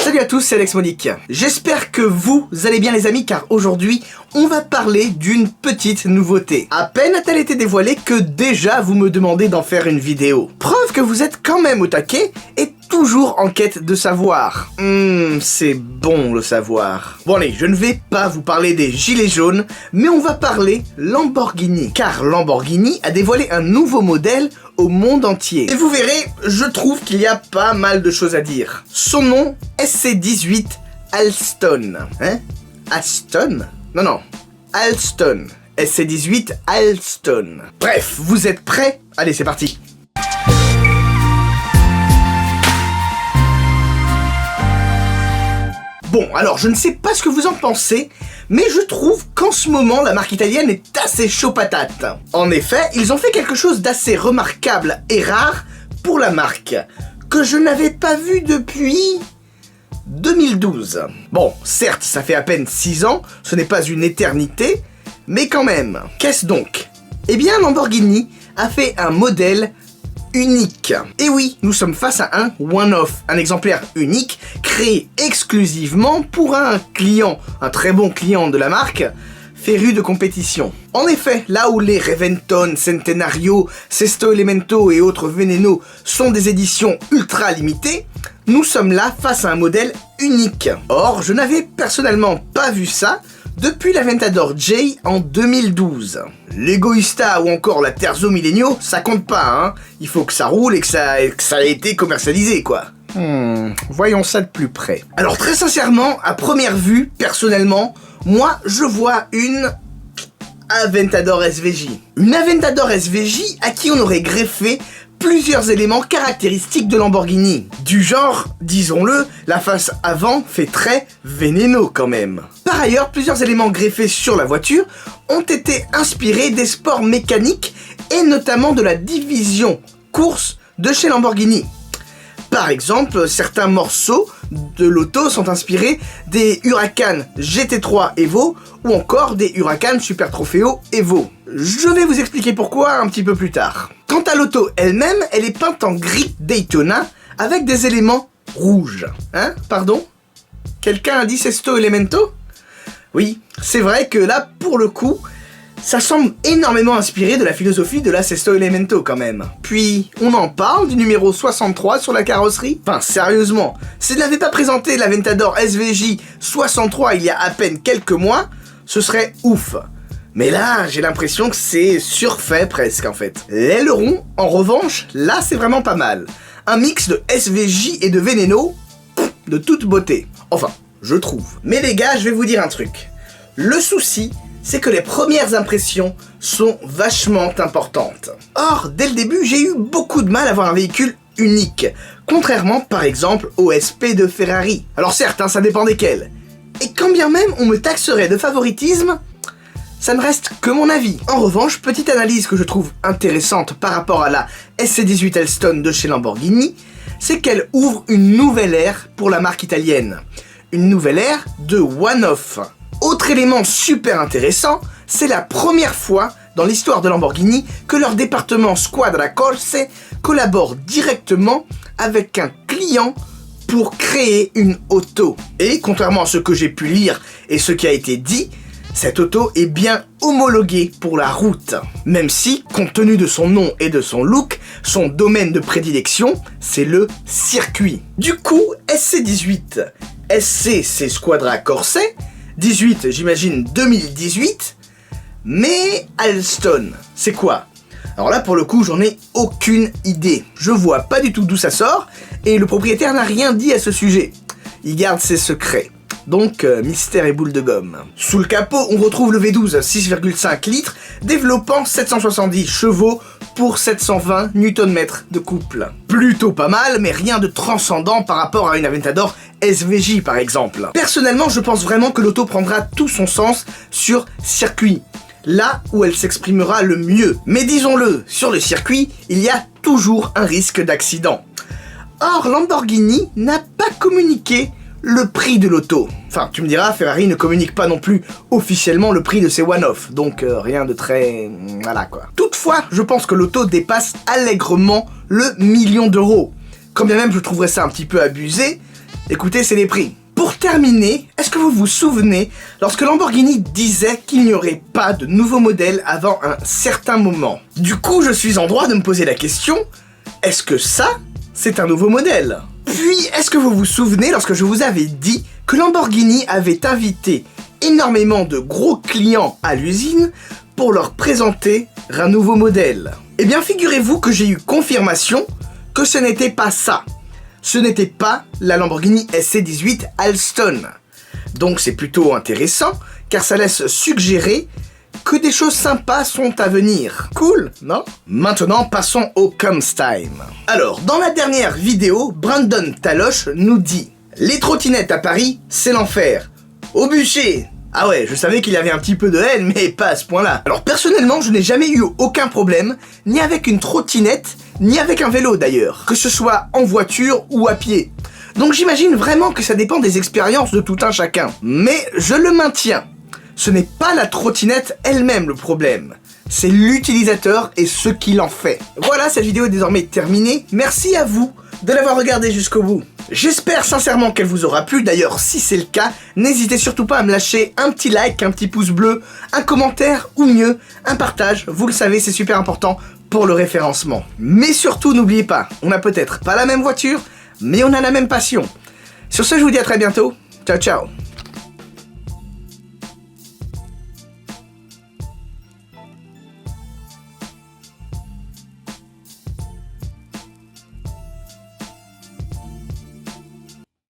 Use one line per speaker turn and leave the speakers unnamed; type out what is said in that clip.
Salut à tous, c'est Alex Monique. J'espère que vous allez bien les amis, car aujourd'hui, on va parler d'une petite nouveauté. À peine a-t-elle été dévoilée que déjà vous me demandez d'en faire une vidéo. Preuve que vous êtes quand même au taquet et toujours en quête de savoir. C'est bon le savoir. Bon allez, je ne vais pas vous parler des gilets jaunes, mais on va parler Lamborghini. Car Lamborghini a dévoilé un nouveau modèle au monde entier. Et vous verrez, je trouve qu'il y a pas mal de choses à dire. Son nom, SC18 Alston. Hein? Aston? Non, Alston. SC18 Alston. Bref, vous êtes prêts? Allez, c'est parti. Bon, alors je ne sais pas ce que vous en pensez, mais je trouve qu'en ce moment, la marque italienne est assez chaud patate. En effet, ils ont fait quelque chose d'assez remarquable et rare pour la marque, que je n'avais pas vu depuis 2012. Bon, certes, ça fait à peine 6 ans, ce n'est pas une éternité, mais quand même. Qu'est-ce donc? Eh bien, Lamborghini a fait un modèle unique. Et oui, nous sommes face à un one-off, un exemplaire unique, créé exclusivement pour un client, un très bon client de la marque, féru de compétition. En effet, là où les Reventon, Centenario, Sesto Elemento et autres Veneno sont des éditions ultra limitées, nous sommes là face à un modèle unique. Or, je n'avais personnellement pas vu ça depuis l'Aventador J en 2012. L'Egoista ou encore la Terzo Millennio, ça compte pas, hein. Il faut que ça roule et que ça ait été commercialisé, quoi. Voyons ça de plus près. Alors très sincèrement, à première vue, personnellement, moi je vois une Aventador SVJ. Une Aventador SVJ à qui on aurait greffé plusieurs éléments caractéristiques de Lamborghini. Du genre, disons-le, la face avant fait très Veneno quand même. Par ailleurs, plusieurs éléments greffés sur la voiture ont été inspirés des sports mécaniques et notamment de la division course de chez Lamborghini. Par exemple, certains morceaux de l'auto sont inspirés des Huracan GT3 Evo ou encore des Huracan Super Trofeo Evo. Je vais vous expliquer pourquoi un petit peu plus tard. Quant à l'auto elle-même, elle est peinte en gris Daytona avec des éléments rouges. Hein? Pardon? Quelqu'un a dit Sesto Elemento? Oui, c'est vrai que là, pour le coup, ça semble énormément inspiré de la philosophie de la Sesto Elemento quand même. Puis, on en parle du numéro 63 sur la carrosserie? Enfin, sérieusement, s'il n'avait pas présenté l'Aventador SVJ 63 il y a à peine quelques mois, ce serait ouf. Mais là, j'ai l'impression que c'est surfait presque en fait. L'aileron, en revanche, là c'est vraiment pas mal. Un mix de SVJ et de Veneno, de toute beauté. Enfin, je trouve. Mais les gars, je vais vous dire un truc. Le souci, c'est que les premières impressions sont vachement importantes. Or, dès le début, j'ai eu beaucoup de mal à voir un véhicule unique, contrairement par exemple au SP de Ferrari. Alors certes, hein, ça dépend desquels. Et quand bien même on me taxerait de favoritisme, ça ne reste que mon avis. En revanche, petite analyse que je trouve intéressante par rapport à la SC18 Alston de chez Lamborghini, c'est qu'elle ouvre une nouvelle ère pour la marque italienne. Une nouvelle ère de one-off. Autre élément super intéressant, c'est la première fois dans l'histoire de Lamborghini que leur département Squadra Corse collabore directement avec un client pour créer une auto. Et contrairement à ce que j'ai pu lire et ce qui a été dit, cette auto est bien homologuée pour la route. Même si, compte tenu de son nom et de son look, son domaine de prédilection, c'est le circuit. Du coup, SC18, SC c'est Squadra Corse, 18 j'imagine 2018, mais Alston, c'est quoi? Alors là pour le coup j'en ai aucune idée. Je vois pas du tout d'où ça sort, et le propriétaire n'a rien dit à ce sujet. Il garde ses secrets. Donc, mystère et boule de gomme. Sous le capot, on retrouve le V12 6,5 litres, développant 770 chevaux pour 720 Nm de couple. Plutôt pas mal, mais rien de transcendant par rapport à une Aventador SVJ par exemple. Personnellement, je pense vraiment que l'auto prendra tout son sens sur circuit, là où elle s'exprimera le mieux. Mais disons-le, sur le circuit, il y a toujours un risque d'accident. Or, Lamborghini n'a pas communiqué le prix de l'auto. Enfin, tu me diras, Ferrari ne communique pas non plus officiellement le prix de ses one-off, donc rien de très... voilà quoi. Toutefois, je pense que l'auto dépasse allègrement le 1 000 000 d'euros. Quand bien même je trouverais ça un petit peu abusé, Écoutez, c'est les prix. Pour terminer, est-ce que vous vous souvenez lorsque Lamborghini disait qu'il n'y aurait pas de nouveaux modèles avant un certain moment? Du coup, je suis en droit de me poser la question, est-ce que ça, c'est un nouveau modèle? Puis, est-ce que vous vous souvenez lorsque je vous avais dit que Lamborghini avait invité énormément de gros clients à l'usine pour leur présenter un nouveau modèle? Eh bien, figurez-vous que j'ai eu confirmation que ce n'était pas ça. Ce n'était pas la Lamborghini SC18 Alston. Donc c'est plutôt intéressant, car ça laisse suggérer que des choses sympas sont à venir. Cool, non? Maintenant, passons au Comstime. Alors, dans la dernière vidéo, Brandon Taloche nous dit « Les trottinettes à Paris, c'est l'enfer. Au bûcher !» Ah ouais, je savais qu'il y avait un petit peu de haine, mais pas à ce point-là. Alors personnellement, je n'ai jamais eu aucun problème, ni avec une trottinette, ni avec un vélo d'ailleurs, que ce soit en voiture ou à pied. Donc j'imagine vraiment que ça dépend des expériences de tout un chacun. Mais je le maintiens, ce n'est pas la trottinette elle-même le problème, c'est l'utilisateur et ce qu'il en fait. Voilà, cette vidéo est désormais terminée, merci à vous de l'avoir regardée jusqu'au bout. J'espère sincèrement qu'elle vous aura plu, d'ailleurs si c'est le cas, n'hésitez surtout pas à me lâcher un petit like, un petit pouce bleu, un commentaire ou mieux, un partage, vous le savez c'est super important pour le référencement. Mais surtout n'oubliez pas, on n'a peut-être pas la même voiture, mais on a la même passion. Sur ce je vous dis à très bientôt, ciao ciao.